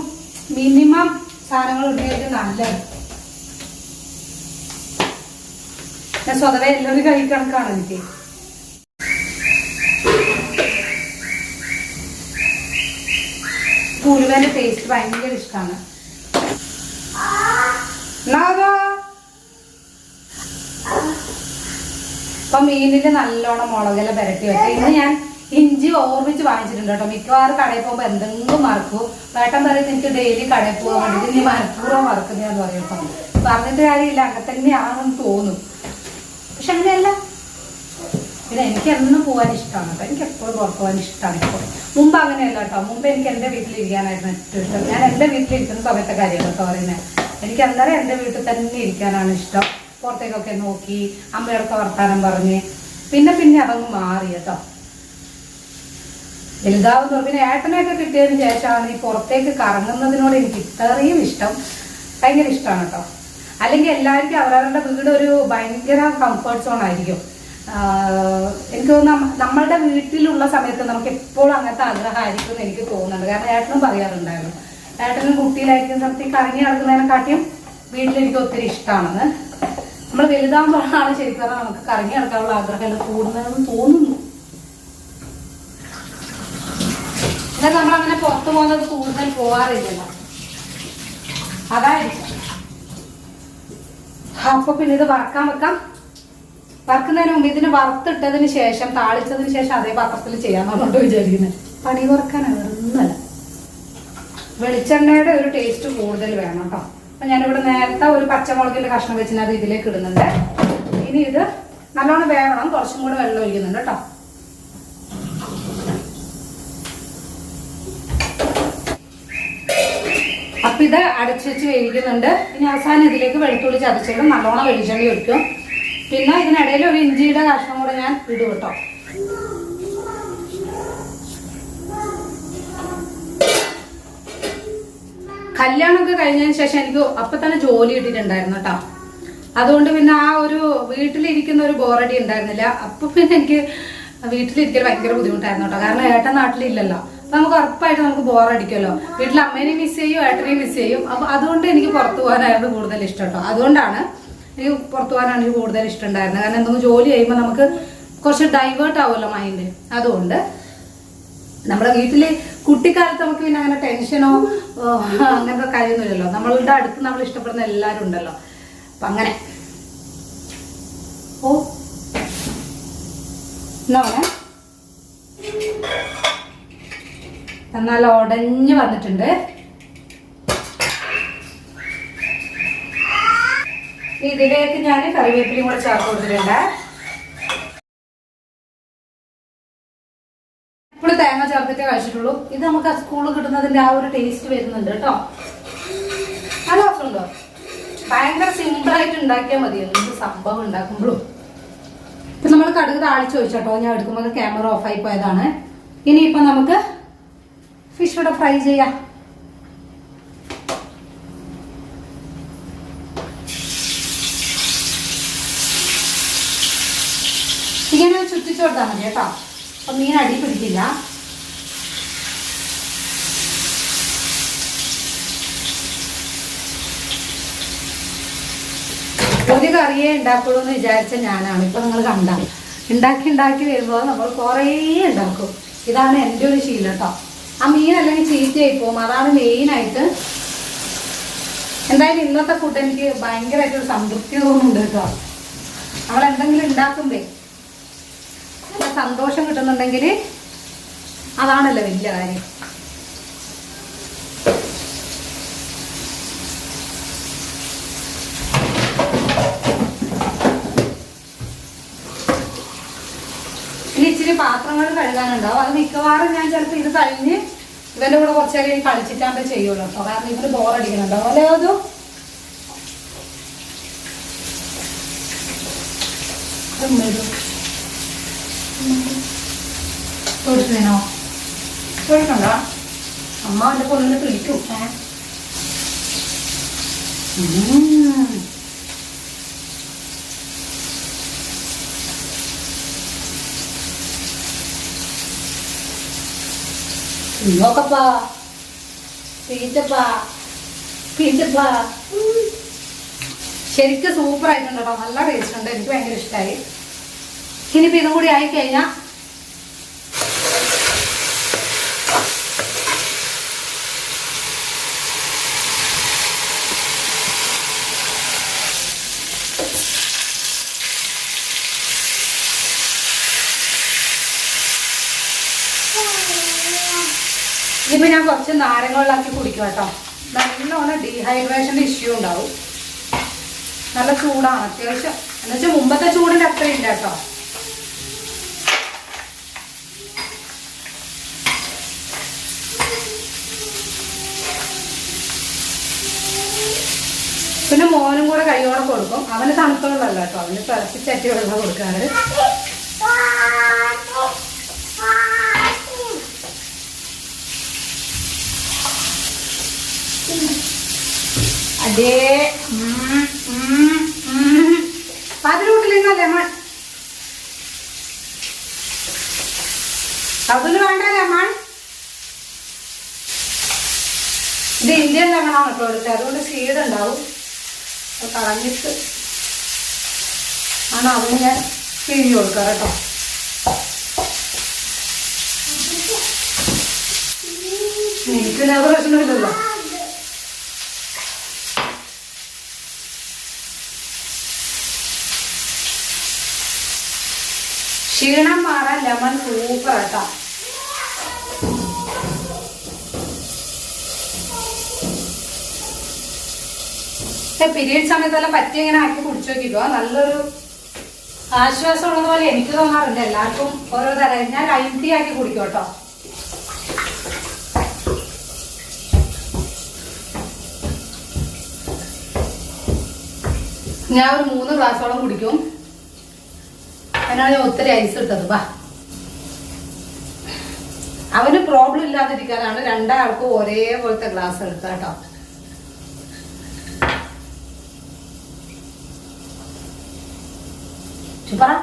മിനിമം സാധനങ്ങൾ ഉപയോഗിച്ച് നല്ലത്. ഞാൻ സ്വതവേ എല്ലാവരും കഴിക്കണക്കാണ് എനിക്ക്. ഉലുവേന്റെ ടേസ്റ്റ് ഭയങ്കര ഇഷ്ടമാണ്. അപ്പൊ മീനില് നല്ലോണം മുളകെല്ലാം പുരട്ടി വെക്കാം. ഇന്ന് ഞാൻ ഇഞ്ചി ഓർമ്മിച്ച് വാങ്ങിച്ചിട്ടുണ്ട് കേട്ടോ. മിക്കവാറും കടയിൽ പോകുമ്പോ എന്തെങ്കിലും മറക്കും. വേട്ടൻ പറയുന്നത് എനിക്ക് ഡെയിലി കടയിൽ പോകാൻ വേണ്ടിട്ട് നീ മനഃപൂർവ്വം മറക്കുന്നതാന്ന് പറയട്ടോ. പറഞ്ഞിട്ട് കാര്യമില്ല, അങ്ങനെ തന്നെയാണെന്ന് തോന്നും. പക്ഷെ അങ്ങനെയല്ല. പിന്നെ എനിക്ക് എന്നും പോകാൻ ഇഷ്ടമാണ് കേട്ടോ. എനിക്ക് എപ്പോഴും പുറത്ത് പോകാൻ ഇഷ്ടമാണ്. ഇപ്പോൾ മുമ്പ് അങ്ങനെയല്ല കേട്ടോ. മുമ്പ് എനിക്ക് എൻ്റെ വീട്ടിലിരിക്കാനായിരുന്നു ഏറ്റവും ഇഷ്ടം. ഞാൻ എൻ്റെ വീട്ടിലിരിക്കുന്ന സമയത്തെ കാര്യമാണ് കേട്ടോ പറയുന്നത്. എനിക്ക് അന്നേരം എൻ്റെ വീട്ടിൽ തന്നെ ഇരിക്കാനാണ് ഇഷ്ടം. പുറത്തേക്കൊക്കെ നോക്കി അമ്മയോടൊക്കെ വർത്താനം പറഞ്ഞ് പിന്നെ അതങ്ങ് മാറി കേട്ടോ. വലുതാവുന്നു. പിന്നെ ഏട്ടനെയൊക്കെ കിട്ടിയതിന് ശേഷമാണ് ഈ പുറത്തേക്ക് കറങ്ങുന്നതിനോട് എനിക്ക് ഇത്രയും ഇഷ്ടം. ഭയങ്കര ഇഷ്ടമാണ് കേട്ടോ. അല്ലെങ്കിൽ എല്ലാവർക്കും അവരവരുടെ വീട് ഒരു ഭയങ്കര കംഫർട്ട് സോൺ ആയിരിക്കും. എനിക്ക് തോന്നുന്നു നമ്മളുടെ വീട്ടിലുള്ള സമയത്ത് നമുക്ക് എപ്പോഴും അങ്ങനത്തെ ആഗ്രഹമായിരിക്കും എന്ന് എനിക്ക് തോന്നുന്നുണ്ട്. കാരണം ഏട്ടനും പറയാറുണ്ടായിരുന്നു, ഏട്ടനും കുട്ടിയിലായിരിക്കും സമയത്ത് കറങ്ങി നടക്കുന്നതിനെക്കാട്ടിയും വീട്ടിലെനിക്ക് ഒത്തിരി ഇഷ്ടമാണെന്ന്. നമ്മൾ വലുതാകുമ്പോഴാണ് ശരിക്കും പറഞ്ഞാൽ നമുക്ക് കറങ്ങി നടക്കാനുള്ള ആഗ്രഹം കൂടുന്നതെന്ന് തോന്നുന്നു. എന്നാൽ നമ്മളങ്ങനെ പുറത്തു പോകുന്നത് കൂടുതൽ പോവാറില്ലല്ലോ, അതായിരിക്കും. അപ്പൊ പിന്നെ ഇത് വറക്കാൻ വെക്കാം. വറക്കുന്നതിന് മുമ്പ് ഇതിന് വറുത്തിട്ടതിന് ശേഷം താളിച്ചതിന് ശേഷം അതേ പാത്രത്തിൽ ചെയ്യാന്നുള്ളതുകൊണ്ട് വിചാരിക്കുന്നത്. പണി കുറക്കാനാണ്, ഒന്നുമല്ല. വെളിച്ചെണ്ണയുടെ ഒരു ടേസ്റ്റ് കൂടുതൽ വേണം കേട്ടോ. അപ്പൊ ഞാനിവിടെ നേരത്തെ ഒരു പച്ചമുളകിന്റെ കഷ്ണം വെച്ചിട്ട് അത് ഇതിലേക്ക് ഇടുന്നുണ്ട്. ഇനി ഇത് നല്ലോണം വേവണം. കുറച്ചും കൂടെ വെള്ളം ഒഴിക്കുന്നുണ്ട് കേട്ടോ. അപ്പൊ ഇത് അടച്ചു വെച്ച് വേവിക്കുന്നുണ്ട്. ഇനി അവസാനം ഇതിലേക്ക് വെളുത്തുള്ളി ചതച്ചിടും, നല്ലോണം വെളിച്ചെണ്ണ ഒഴിക്കും. പിന്നെ ഇതിനിടയിൽ ഒരു ഇഞ്ചിയുടെ കഷ്ണം കൂടെ ഞാൻ ഇടും കേട്ടോ. കല്യാണമൊക്കെ കഴിഞ്ഞതിന് ശേഷം എനിക്ക് അപ്പൊ തന്നെ ജോലി കിട്ടിയിട്ടുണ്ടായിരുന്നു കേട്ടോ. അതുകൊണ്ട് പിന്നെ ആ ഒരു വീട്ടിലിരിക്കുന്ന ഒരു ബോറടി ഉണ്ടായിരുന്നില്ല. അപ്പൊ പിന്നെ എനിക്ക് വീട്ടിലിരിക്കൽ ഭയങ്കര ബുദ്ധിമുട്ടായിരുന്നു കേട്ടോ. കാരണം ഏട്ടൻ നാട്ടിലില്ലല്ലോ. അപ്പൊ നമുക്ക് ഉറപ്പായിട്ട് നമുക്ക് ബോറടിക്കുമല്ലോ. വീട്ടിൽ അമ്മേനെയും മിസ് ചെയ്യും, ഏട്ടനെയും മിസ് ചെയ്യും. അപ്പൊ അതുകൊണ്ട് എനിക്ക് പുറത്തു പോകാനായിരുന്നു കൂടുതൽ ഇഷ്ടം കേട്ടോ. അതുകൊണ്ടാണ് എനിക്ക് പുറത്തു പോകാനാണ് എനിക്ക് കൂടുതൽ ഇഷ്ടം ഉണ്ടായിരുന്നത്. കാരണം എന്തെങ്കിലും ജോലി ചെയ്യുമ്പോൾ നമുക്ക് കുറച്ച് ഡൈവേർട്ട് ആവുമല്ലോ മൈൻഡ്. അതുകൊണ്ട് നമ്മുടെ വീട്ടില് കുട്ടിക്കാലത്ത് നമുക്ക് പിന്നെ അങ്ങനെ ടെൻഷനോ അങ്ങനത്തെ കാര്യമൊന്നുമില്ലല്ലോ. നമ്മളുടെ അടുത്ത് നമ്മൾ ഇഷ്ടപ്പെടുന്ന എല്ലാവരും ഉണ്ടല്ലോ. അപ്പൊ അങ്ങനെ എന്നാൽ ഉടഞ്ഞു വന്നിട്ടുണ്ട്. ഇതിലേക്ക് ഞാൻ കറിവേപ്പിലയും കൂടെ ചേർത്ത് കൊടുത്തിട്ടുണ്ട്. ഇപ്പോൾ തേങ്ങ ചേർത്തിട്ടേ കഴിച്ചിട്ടുള്ളൂ. ഇത് നമുക്ക് ആ സ്കൂളിൽ കിട്ടുന്നതിന്റെ ആ ഒരു ടേസ്റ്റ് വരുന്നുണ്ട് കേട്ടോ. നല്ല രസമുണ്ടോ? ഭയങ്കര സിമ്പിളായിട്ട് ഉണ്ടാക്കിയാൽ മതി എന്ത് സംഭവം ഉണ്ടാക്കുമ്പോഴും. ഇപ്പൊ നമ്മൾ കടുക് താളിച്ച് വെച്ചോട്ടോ. ഞാൻ എടുക്കുമ്പോൾ ക്യാമറ ഓഫായി പോയതാണ്. ഇനിയിപ്പൊ നമുക്ക് ഫിഷ് ഇവിടെ ഫ്രൈ ചെയ്യാം. ഇങ്ങനെ ചുറ്റിച്ചു കൊടുത്താൽ മതി കേട്ടോ. അപ്പൊ മീൻ അടി പിടിക്കില്ല. ഒരു കറിയെ ഉണ്ടാക്കുള്ളൂ എന്ന് വിചാരിച്ച ഞാനാണ്. ഇപ്പൊ നിങ്ങൾ കണ്ട ഉണ്ടാക്കി വരുമ്പോൾ നമ്മൾ കുറേ ഉണ്ടാക്കും. ഇതാണ് എൻ്റെ ഒരു ശീലം കേട്ടോ. ആ മീൻ അല്ലെങ്കിൽ ചീത്തയായി പോകും. അതാണ് മെയിനായിട്ട്. എന്തായാലും ഇന്നത്തെ ഫുഡ് എനിക്ക് ഭയങ്കരമായിട്ടൊരു സംതൃപ്തി തോന്നുന്നുണ്ട് കേട്ടോ. നമ്മൾ എന്തെങ്കിലും ഉണ്ടാക്കുമ്പേ സന്തോഷം കിട്ടുന്നുണ്ടെങ്കിൽ അതാണല്ലോ വലിയ കാര്യം. ഇനി ഇച്ചിരി പാത്രങ്ങൾ കഴുകാനുണ്ടാവും. അത് മിക്കവാറും ഞാൻ ചിലപ്പോൾ ഇത് കഴിഞ്ഞ് ഇവന്റെ കൂടെ കുറച്ച് നേരം കളിച്ചിട്ടാകുമ്പോൾ ചെയ്യുള്ളൂ കേട്ടോ. കാരണം ഇവര് ബോറടിക്കുന്നുണ്ടാവും അല്ലേ. അതും കൊടുക്കണോ? കൊടുക്കണ്ട, അമ്മ എൻ്റെ പൊണ്ണിനെ വിളിക്കും. നോക്കപ്പാ, പീച്ചപ്പാ, പീച്ചപ്പാ. ശരിക്കും സൂപ്പർ ആയിട്ടുണ്ട് കേട്ടോ, നല്ല ടേസ്റ്റ് ഉണ്ട്, എനിക്ക് ഭയങ്കര ഇഷ്ടമായി. ഇനിയിപ്പോൾ ഇതും കൂടി ആയിക്കഴിഞ്ഞാൽ ഇനിയിപ്പോൾ ഞാൻ കുറച്ച് നാരങ്ങ കുടിക്കും കേട്ടോ. നല്ലോണം ഡീഹൈഡ്രേഷൻ്റെ ഇഷ്യൂ ഉണ്ടാവും. നല്ല ചൂടാണ് അത്യാവശ്യം, എന്നുവെച്ചാൽ മുമ്പത്തെ ചൂടിൻ്റെ അത്രയും ഇല്ല കേട്ടോ. പിന്നെ മോനും കൂടെ കൈയോടെ കൊടുക്കും. അവന് തണുത്ത വെള്ളമല്ല കേട്ടോ, അവന് തിളപ്പിച്ചറ്റി വെള്ളം കൊടുക്കാറ്. അതേ അതിലൂട്ടില്ലെന്നല്ലേ അമ്മ, അതിന് വേണ്ടല്ലേ അമ്മ. ഇത് ഇന്ത്യൻ ലെമണാണ് കേട്ടോ എടുത്തത്, അതുകൊണ്ട് സീഡ് ഉണ്ടാവും. കളഞ്ഞിട്ട് ആണ് അതിന് ഞാൻ പിഴിഞ്ഞ് കൊടുക്കാം കേട്ടോ. എനിക്ക് പ്രശ്നമില്ലല്ലോ. ക്ഷീണം മാറാൻ ലെമൺ സൂപ്പർ കേട്ടോ. പീരീഡ് സമയത്തെല്ലാം പറ്റി ഇങ്ങനെ ആക്കി കുടിച്ചു നോക്കിക്കോ, നല്ലൊരു ആശ്വാസം ഉള്ളതുപോലെ എനിക്ക് തോന്നാറുണ്ട്. എല്ലാവർക്കും ഓരോ തരം. ഞാൻ ലൈം ടീ ആക്കി കുടിക്കും കേട്ടോ. ഞാൻ ഒരു 3 ഗ്ലാസോളം കുടിക്കും. അതിനാണ് ഞാൻ ഒത്തിരി ഐസ് ഇട്ടത്. വാ, അവന് പ്രോബ്ലം ഇല്ലാതിരിക്കാനാണ് രണ്ടാൾക്കും ഒരേപോലത്തെ ഗ്ലാസ് എടുത്തത് കേട്ടോ. പറ.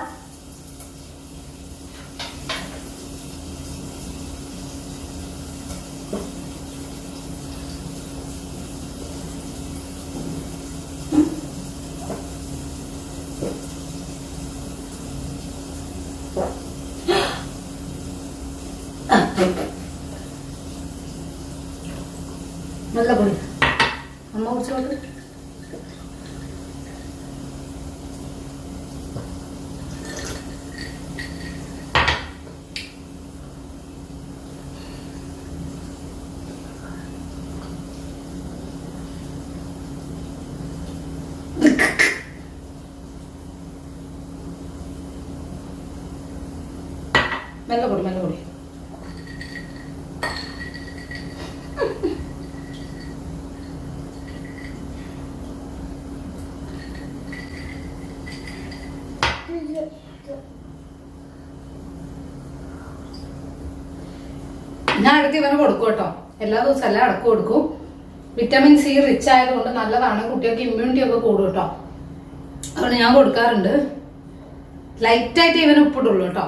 നല്ല പൊടി അമ്മ കുടിച്ചോട്ട്. മെല്ലെ പൊടി, മെല്ലെ പൊടി. ഞാൻ അടുത്ത് ഇവന് കൊടുക്കും കേട്ടോ, എല്ലാ ദിവസവും എല്ലാം അടക്കം കൊടുക്കും. വിറ്റമിൻ സി റിച്ച് ആയതുകൊണ്ട് നല്ലതാണ്, കുട്ടികൾക്ക് ഇമ്മ്യൂണിറ്റി ഒക്കെ കൂടും കേട്ടോ. അതുകൊണ്ട് ഞാൻ കൊടുക്കാറുണ്ട്. ലൈറ്റായിട്ട് ഇവന് ഉപ്പിടുള്ളൂ കേട്ടോ.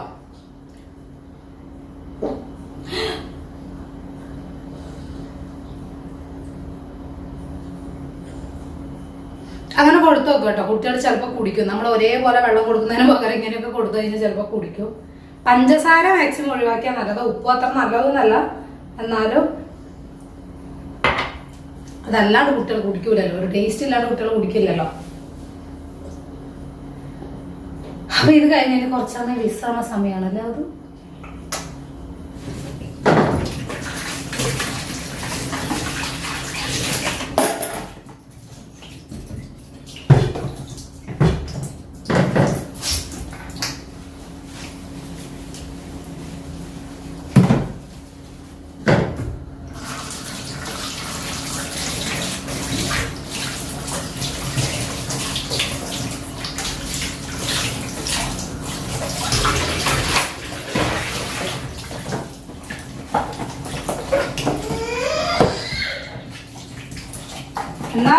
അങ്ങനെ കൊടുത്തു നോക്കും കേട്ടോ. കുട്ടികൾ ചിലപ്പോൾ കുടിക്കും. നമ്മൾ ഒരേപോലെ വെള്ളം കൊടുക്കുന്നതിന് പകരം ഇങ്ങനെയൊക്കെ കൊടുത്തു കഴിഞ്ഞാൽ ചിലപ്പോൾ കുടിക്കും. പഞ്ചസാര മാക്സിമം ഒഴിവാക്കിയാൽ നല്ലത്. ഉപ്പ് അത്ര നല്ലതൊന്നല്ല, എന്നാലും അതല്ലാണ്ട് കുട്ടികൾ കുടിക്കൂലല്ലോ, ഒരു ടേസ്റ്റ് ഇല്ലാണ്ട് കുട്ടികൾ കുടിക്കില്ലല്ലോ. അപ്പൊ ഇത് കഴിഞ്ഞതിന് കുറച്ചാണ് വിശ്രമ സമയമാണല്ലേ അത്. എന്നാ